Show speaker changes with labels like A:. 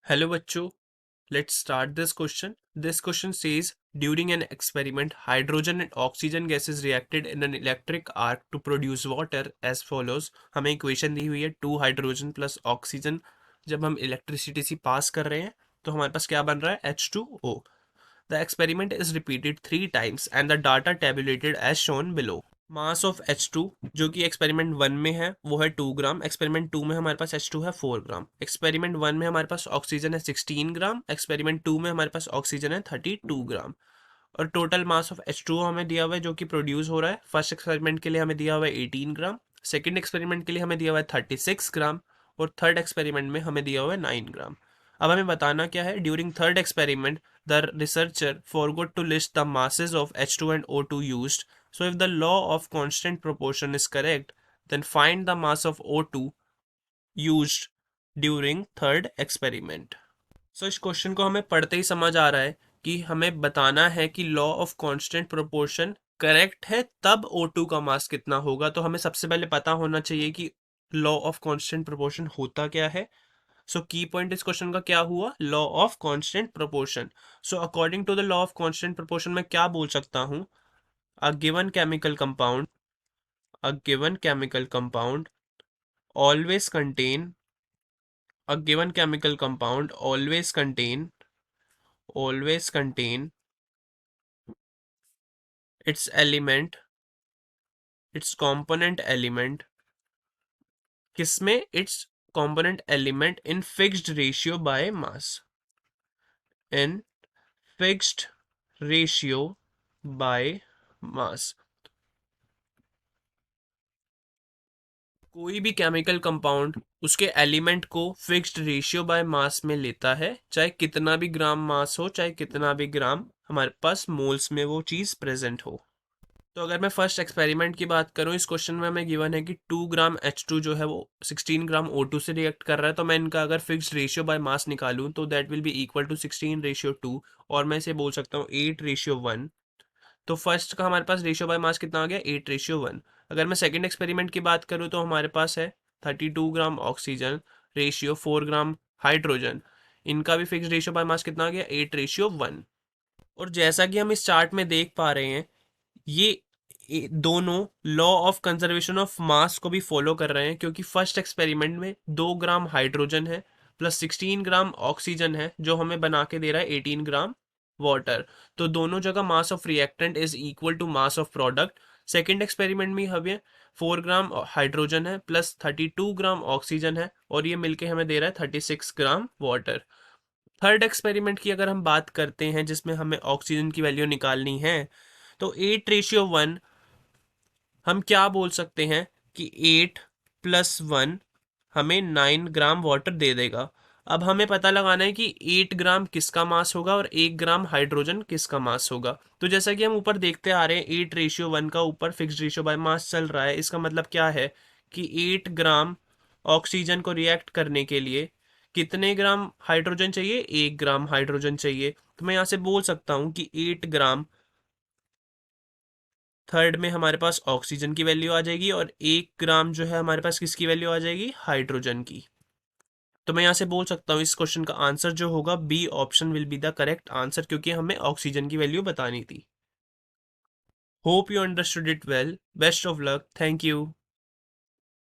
A: Hello बच्चों, let's start this question. This question says during an experiment, hydrogen and oxygen gases reacted in an electric arc to produce water as follows. हमें equation दी हुई है 2 hydrogen plus oxygen. जब हम electricity pass कर रहे हैं तो हमारे पास क्या बन रहा है H2O. The experiment is repeated 3 times and the data tabulated as shown below. Mass of H2 जो कि एक्सपेरिमेंट 1 में है वो है 2 ग्राम. एक्सपेरिमेंट 2 में हमारे पास H2 है 4 ग्राम. एक्सपेरिमेंट 1 में हमारे पास ऑक्सीजन है 16 ग्राम. एक्सपेरिमेंट 2 में हमारे पास ऑक्सीजन है 32 ग्राम. और टोटल मास ऑफ H2O हमें दिया हुआ है जो कि प्रोड्यूस हो रहा है. फर्स्ट एक्सपेरिमेंट के लिए हमें दिया हुआ है 18 ग्राम. सेकेंड एक्सपेरिमेंट के लिए हमें दिया हुआ है 36 ग्राम. और थर्ड एक्सपेरिमेंट में हमें दिया हुआ है 9 ग्राम. अब हमें बताना क्या है. During third experiment the researcher forgot to list the masses of H2 and O2 used. So if the law of constant proportion is correct, then find the mass of O2 used during third experiment. So इस question को हमें पढ़ते ही समझ आ रहा है कि हमें बताना है कि law of constant proportion correct है तब O2 का मास कितना होगा. तो हमें सबसे पहले पता होना चाहिए कि लॉ ऑफ कांस्टेंट प्रोपोर्शन होता क्या है. सो की पॉइंट इस क्वेश्चन का क्या हुआ, law of constant proportion. So according to the law of constant proportion मैं क्या बोल सकता हूँ. A given chemical compound, a given chemical compound always contain, a given chemical compound always contain its element, its component element, किसमें, its component element in fixed ratio by mass, in fixed ratio by mass. कोई भी chemical compound उसके element को fixed ratio by mass में लेता है, चाहे कितना भी ग्राम मास हो, चाहे कितना भी ग्राम हमारे पास मोल्स में वो चीज़ प्रेजेंट हो. तो अगर मैं फर्स्ट एक्सपेरिमेंट की बात करूं, इस क्वेश्चन में हमें गिवन है कि 2 ग्राम H2 जो है वो 16 ग्राम O2 से रिएक्ट कर रहा है. तो मैं इनका अगर फिक्स्ड रेशियो बाय मास निकालूं तो that will be equal to 16:2. और मैं इसे बोल सकता हूँ 8:1. तो फर्स्ट का हमारे पास रेशियो बाय मास कितना आ गया, 8:1. अगर मैं सेकंड एक्सपेरिमेंट की बात करूँ तो हमारे पास है 32 gram oxygen ratio 4 gram hydrogen. इनका भी फिक्स रेशियो बाय मास कितना आ गया, 8:1. और जैसा कि हम इस चार्ट में देख पा रहे हैं, ये दोनों law of conservation of mass को भी फॉलो कर रहे हैं, क्योंकि फर्स्ट एक्सपेरिमेंट में 2 ग्राम हाइड्रोजन है प्लस 16 ग्राम ऑक्सीजन है जो हमें बना के दे रहा है 18 ग्राम वाटर. तो दोनों जगह mass of reactant is equal to mass of product. Second experiment में हमें 4 ग्राम हाइड्रोजन है प्लस 32 ग्राम ऑक्सीजन है और ये मिलके हमें दे रहा है 36 ग्राम वाटर. थर्ड एक्सपेरिमेंट की अगर हम बात करते हैं जिसमें हमें ऑक्सीजन की वैल्यू निकालनी है, तो 8:1 हम क्या बोल सकते हैं कि 8+1 हमें 9 ग्राम वाटर दे देगा. अब हमें पता लगाना है कि 8 ग्राम किसका मास होगा और 1 ग्राम हाइड्रोजन किसका मास होगा. तो जैसा कि हम ऊपर देखते आ रहे हैं 8:1 का ऊपर फिक्स्ड रेशियो बाय मास चल रहा है. इसका मतलब क्या है कि 8 ग्राम ऑक्सीजन को रिएक्ट करने के लिए कितने ग्राम हाइड्रोजन चाहिए, 1 ग्राम हाइड्रोजन चाहिए. तो मैं यहाँ से बोल सकता हूँ कि 8 ग्राम, थर्ड में हमारे पास ऑक्सीजन की वैल्यू आ जाएगी और 1 ग्राम जो है हमारे पास किसकी वैल्यू आ जाएगी, हाइड्रोजन की. तो मैं यहाँ से बोल सकता हूँ इस क्वेश्चन का आंसर जो होगा B option will be the correct answer, क्योंकि हमें ऑक्सीजन की वैल्यू बतानी थी. Hope you understood it well. Best of luck. Thank you.